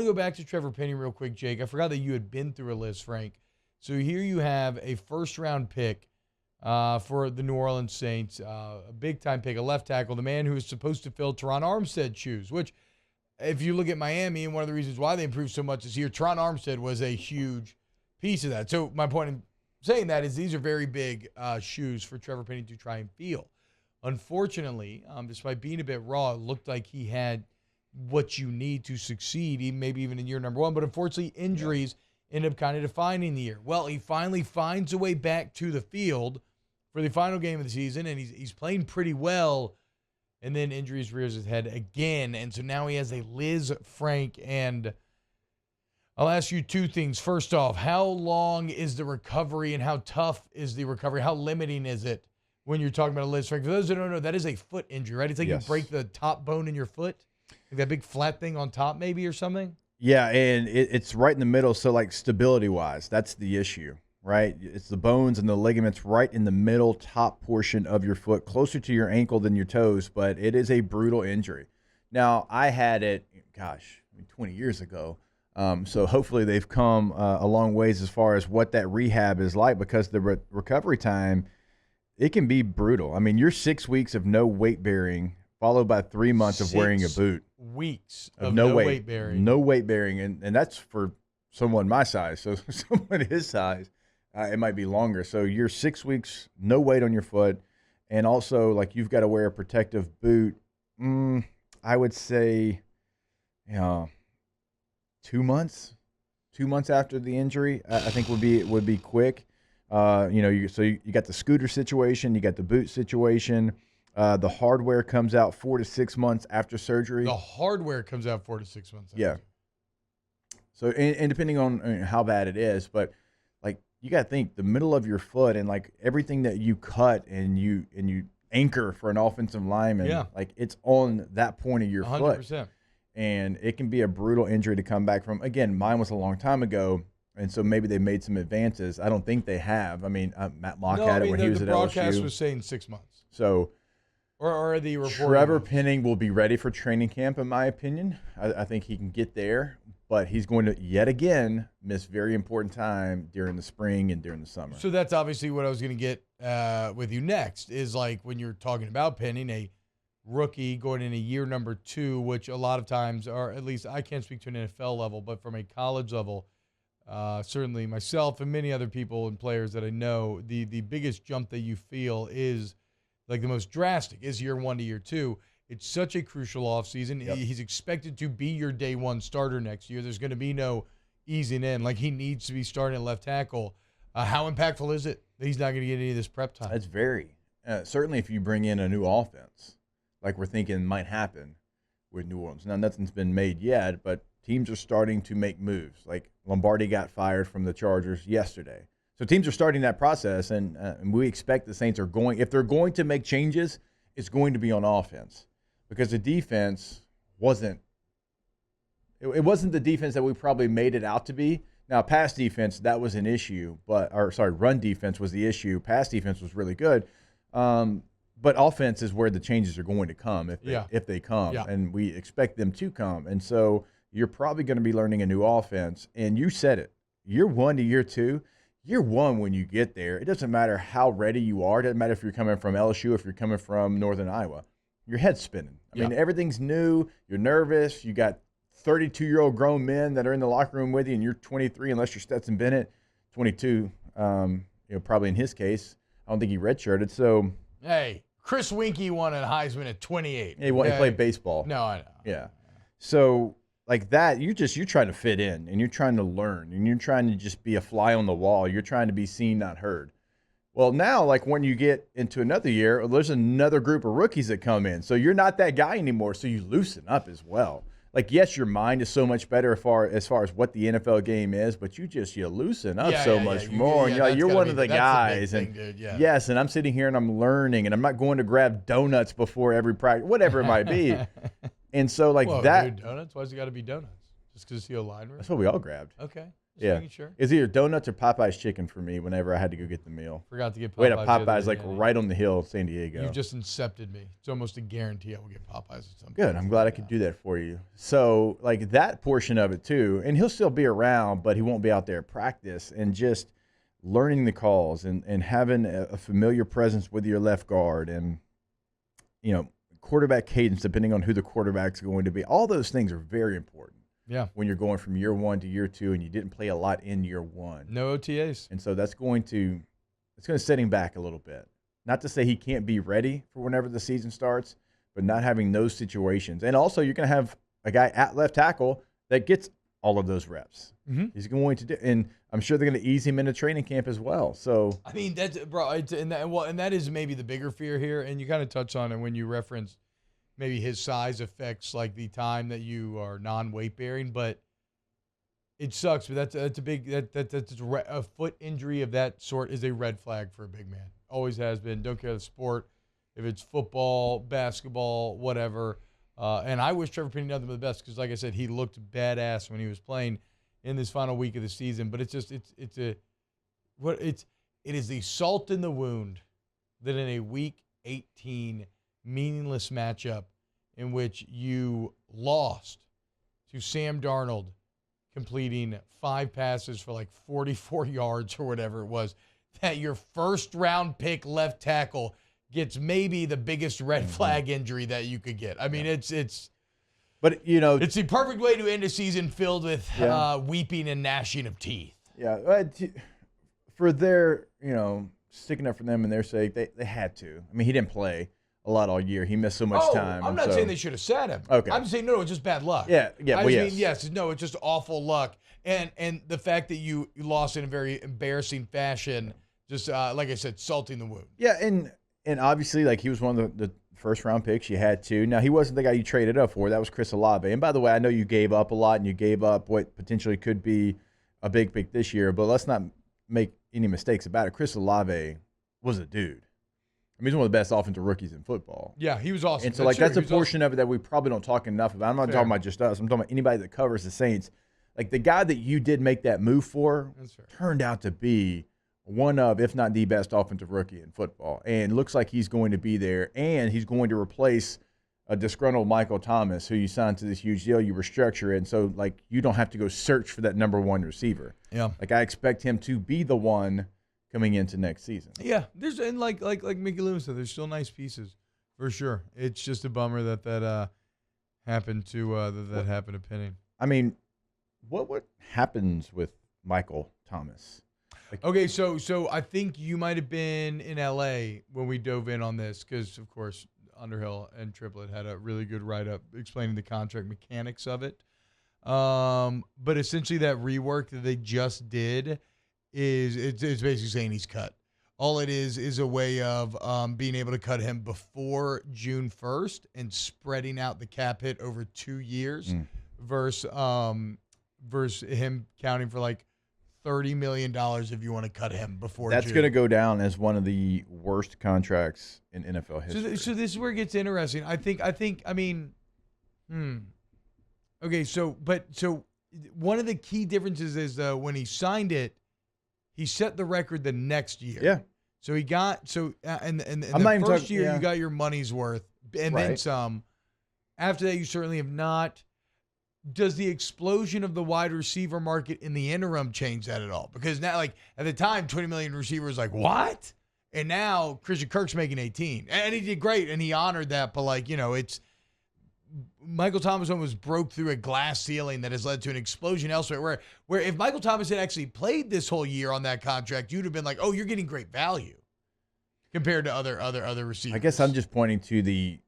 to go back to Trevor Penning real quick, Jake. I forgot that you had been through a list, Frank. So here you have a first-round pick for the New Orleans Saints, a big-time pick, a left tackle, the man who is supposed to fill Teron Armstead's shoes, which if you look at Miami, and one of the reasons why they improved so much this year, Teron Armstead was a huge piece of that. So my point in saying that is these are very big shoes for Trevor Penning to try and fill. Unfortunately, despite being a bit raw, it looked like he had what you need to succeed, maybe even in year number one. But unfortunately, injuries end up kind of defining the year. Well, he finally finds a way back to the field for the final game of the season, and he's playing pretty well. And then injuries rears his head again. And so now he has a Liz Frank. And I'll ask you two things. First off, how long is the recovery and how tough is the recovery? How limiting is it when you're talking about a Liz Frank? For those who don't know, that is a foot injury, right? It's like you break the top bone in your foot, like that big flat thing on top maybe or something. Yeah, and it's right in the middle. So like stability-wise, that's the issue. Right? It's the bones and the ligaments right in the middle top portion of your foot, closer to your ankle than your toes, but it is a brutal injury. Now, I had it, 20 years ago, so hopefully they've come a long ways as far as what that rehab is like, because the recovery time, it can be brutal. I mean, you're 6 weeks of no weight bearing, followed by 3 months of wearing a boot. Weeks of no weight bearing. No weight bearing, and that's for someone my size, so someone his size. It might be longer. So you're 6 weeks, no weight on your foot, and also like you've got to wear a protective boot. I would say, 2 months. 2 months after the injury, I think would be quick. So you got the scooter situation, you got the boot situation. The hardware comes out 4 to 6 months after surgery. The hardware comes out 4 to 6 months after. Yeah. So and depending on how bad it is, but like, you got to think the middle of your foot and like everything that you cut and you anchor for an offensive lineman, like it's on that point of your 100%. Foot. And it can be a brutal injury to come back from. Again, mine was a long time ago, and so maybe they made some advances. I don't think they have. I mean, Matt Locke had it when he was at LSU. The broadcast was saying 6 months. So, or the report. Trevor Penning will be ready for training camp, in my opinion. I think he can get there. But he's going to, yet again, miss very important time during the spring and during the summer. So that's obviously what I was going to get with you next, is like when you're talking about Penning, a rookie going into year number 2, which a lot of times are, at least I can't speak to an NFL level, but from a college level, certainly myself and many other people and players that I know, the biggest jump that you feel is like the most drastic is year 1 to year 2. It's such a crucial offseason. Yep. He's expected to be your day one starter next year. There's going to be no easing in. Like, he needs to be starting at left tackle. How impactful is it that he's not going to get any of this prep time? It's very. Certainly if you bring in a new offense, like we're thinking might happen with New Orleans. Now, nothing's been made yet, but teams are starting to make moves. Like Lombardi got fired from the Chargers yesterday. So teams are starting that process, and we expect the Saints are going – if they're going to make changes, it's going to be on offense. Because the defense wasn't – it wasn't the defense that we probably made it out to be. Now, pass defense, that was an issue. Run defense was the issue. Pass defense was really good. But offense is where the changes are going to come if they come. Yeah. And we expect them to come. And so you're probably going to be learning a new offense. And you said it. Year 1 to year 2, year 1 when you get there, it doesn't matter how ready you are. It doesn't matter if you're coming from LSU, if you're coming from Northern Iowa. Your head's spinning. I mean, everything's new. You're nervous. You got 32-year-old grown men that are in the locker room with you, and you're 23, unless you're Stetson Bennett, 22. Probably in his case, I don't think he redshirted. So, hey, Chris Winkie won a Heisman at 28. He played baseball. No, I know. Yeah. So like that, you're trying to fit in, and you're trying to learn, and you're trying to just be a fly on the wall. You're trying to be seen, not heard. Well, now, like when you get into another year, there's another group of rookies that come in. So you're not that guy anymore. So you loosen up as well. Like, yes, your mind is so much better as far as what the NFL game is, but you loosen up so much more. And you're one of the guys. Thing, dude. Yeah. Yes, and I'm sitting here and I'm learning, and I'm not going to grab donuts before every practice, whatever it might be. And so, like, Whoa, that. Dude, donuts? Why's it got to be donuts? Just because the O-line? That's what we all grabbed. Okay. Just Yeah. making sure. It's either donuts or Popeye's chicken for me whenever I had to go get the meal. Forgot to get Popeyes. We had a the other Popeye's day, like Andy. right on the hill, San Diego. You've just incepted me. It's almost a guarantee I will get Popeyes at some point. Good. I'm glad I could do that for you. So, like that portion of it too, and he'll still be around, but he won't be out there at practice, and just learning the calls and having a familiar presence with your left guard and, quarterback cadence, depending on who the quarterback's going to be. All those things are very important. Yeah. When you're going from year 1 to year 2 and you didn't play a lot in year 1. No OTAs. And so it's going to set him back a little bit. Not to say he can't be ready for whenever the season starts, but not having those situations. And also you're going to have a guy at left tackle that gets all of those reps. Mm-hmm. He's going to do, and I'm sure they're going to ease him into training camp as well. So I mean, that's bro, and that is maybe the bigger fear here, and you kind of touch on it when you reference maybe his size affects like the time that you are non-weight bearing, but it sucks. But that's a big that's a foot injury of that sort is a red flag for a big man. Always has been. Don't care the sport, if it's football, basketball, whatever. And I wish Trevor Penning nothing but the best because, like I said, he looked badass when he was playing in this final week of the season. But it is the salt in the wound that in a week 18 meaningless matchup in which you lost to Sam Darnold completing 5 passes for like 44 yards or whatever it was, that your first round pick left tackle gets maybe the biggest red flag injury that you could get. I mean, it's but it's the perfect way to end a season filled with weeping and gnashing of teeth. Yeah, for their, sticking up for them and their sake, they had to. I mean, he didn't play a lot all year. He missed so much time. I'm not saying they should have sat him. Okay. I'm saying no, it's just bad luck. Yeah, It's just awful luck. And the fact that you lost in a very embarrassing fashion, just like I said, salting the wound. Yeah, and obviously, like, he was one of the first-round picks. You had to. Now, he wasn't the guy you traded up for. That was Chris Olave. And by the way, I know you gave up a lot, and you gave up what potentially could be a big pick this year, but let's not make any mistakes about it. Chris Olave was a dude. I mean, he's one of the best offensive rookies in football. Yeah, he was awesome. And so, that's a portion of it that we probably don't talk enough about. I'm not talking about just us. I'm talking about anybody that covers the Saints. Like, the guy that you did make that move for turned out to be one of, if not the best offensive rookie in football. And looks like he's going to be there. And he's going to replace a disgruntled Michael Thomas, who you signed to this huge deal. You restructure it. And so, like, you don't have to go search for that number 1 receiver. Yeah. Like, I expect him to be the one coming into next season. Yeah. There's, and like Mickey Loomis said, there's still nice pieces for sure. It's just a bummer that happened to that happened to Penning. I mean, what happens with Michael Thomas? Okay, so I think you might have been in LA when we dove in on this because, of course, Underhill and Triplett had a really good write-up explaining the contract mechanics of it. But essentially that rework that they just did is it's basically saying he's cut. All it is a way of being able to cut him before June 1st and spreading out the cap hit over 2 years versus him counting for like $30 million if you want to cut him before That's going to go down as one of the worst contracts in NFL history. So this is where it gets interesting. I mean, okay, so one of the key differences is when he signed it, he set the record the next year. Yeah. So he got and the first year you got your money's worth and then some. After that, you certainly have not. Does the explosion of the wide receiver market in the interim change that at all? Because now, like, at the time, 20 million receivers, like, what? And now Christian Kirk's making 18. And he did great, and he honored that. But, like, it's Michael Thomas almost broke through a glass ceiling that has led to an explosion elsewhere. Where if Michael Thomas had actually played this whole year on that contract, you'd have been like, oh, you're getting great value compared to other receivers. I guess I'm just pointing to the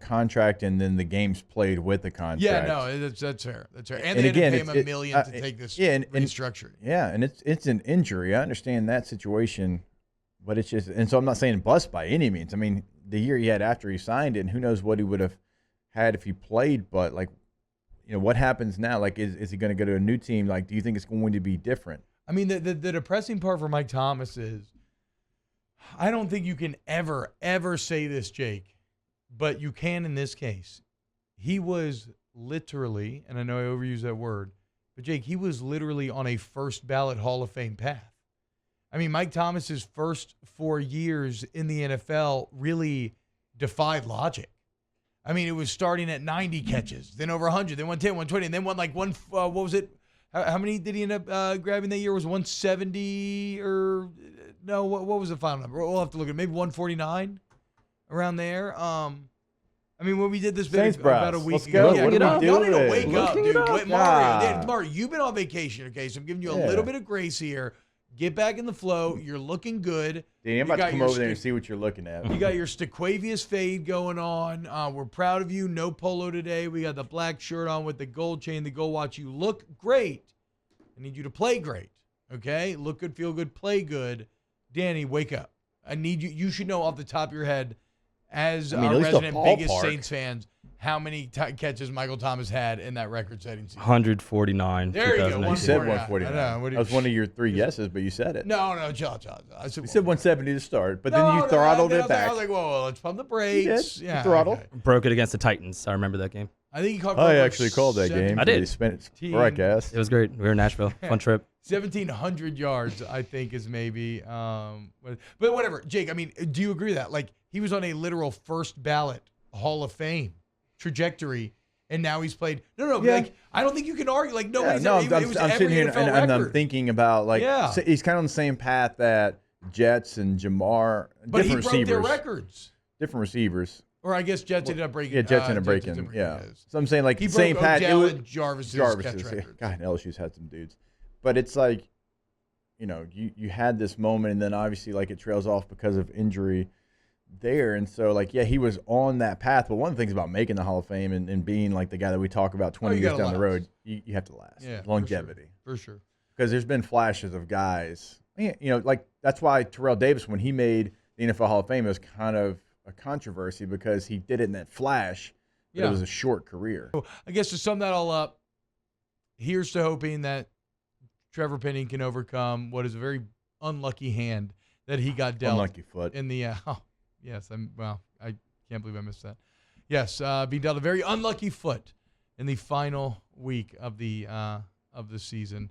contract and then the games played with the contract. Yeah, no, that's fair. That's fair. And they again, had to pay him $1 million to take this restructuring. Yeah, and it's an injury. I understand that situation, but it's just, and so I'm not saying bust by any means. I mean, the year he had after he signed it, and who knows what he would have had if he played, but like, what happens now? Like, is he going to go to a new team? Like, do you think it's going to be different? I mean, the depressing part for Mike Thomas is, I don't think you can ever say this, Jake, but you can in this case. He was literally, and I know I overuse that word, but Jake, he was literally on a first ballot Hall of Fame path. I mean, Mike Thomas's first 4 years in the NFL really defied logic. I mean, it was starting at 90 catches, then over 100, then 110, 120, and then what was it? How many did he end up grabbing that year? Was 170 or no? What was the final number? We'll have to look at maybe 149 around there. I mean, when we did this about a week Let's ago. go. Yeah, What come are on. we Y'all need doing? to wake up, Looking dude. it up. Wait, Mario, you've been on vacation, okay? So I'm giving you a little bit of grace here. Get back in the flow. You're looking good. Danny, I'm about to come over there and see what you're looking at. You got your Staquavius fade going on. We're proud of you. No polo today. We got the black shirt on with the gold chain, the gold watch. You look great. I need you to play great, okay? Look good, feel good, play good. Danny, wake up. I need you. You should know off the top of your head, as our resident biggest Saints fans, how many catches Michael Thomas had in that record-setting season. 149. There you go. You said 149. 149. That was one of your 3 guesses, but you said it. No, John. You said 170 to start, but then you throttled it back. I was like, whoa, let's pump the brakes. You did. You throttled. Okay. Broke it against the Titans. I remember that game. I think he caught. I actually called that game. I did. The Spanish broadcast. It was great. We were in Nashville. Fun trip. 1,700 yards, I think, is maybe. But whatever. Jake, I mean, do you agree with that? Like, he was on a literal first ballot Hall of Fame trajectory, and now he's played. No. Yeah. Like, I don't think you can argue. Like, nobody's I'm every sitting here NFL and I'm record. thinking about, like, he's kind of on the same path that Jets and Jamar, But he different broke receivers. their records. Different receivers. Or I guess Jets ended up breaking. Yeah, Jets ended up breaking. Yeah. So I'm saying, like, He same broke path. Odell and Jarvis's catch Yeah. records. God, LSU's had some dudes. But it's like, you had this moment, and then obviously, like, it trails off because of injury there. And so, like, yeah, he was on that path. But one of the things about making the Hall of Fame and being, like, the guy that we talk about 20 years down the road, you have to last. Yeah, longevity. For sure. Because there's been flashes of guys, like, that's why Terrell Davis, when he made the NFL Hall of Fame, it was kind of a controversy because he did it in that flash, but it was a short career. So I guess to sum that all up, here's to hoping that Trevor Penning can overcome what is a very unlucky hand that he got dealt. Unlucky foot. In the yes, I can't believe I missed that. Yes, being dealt a very unlucky foot in the final week of the season.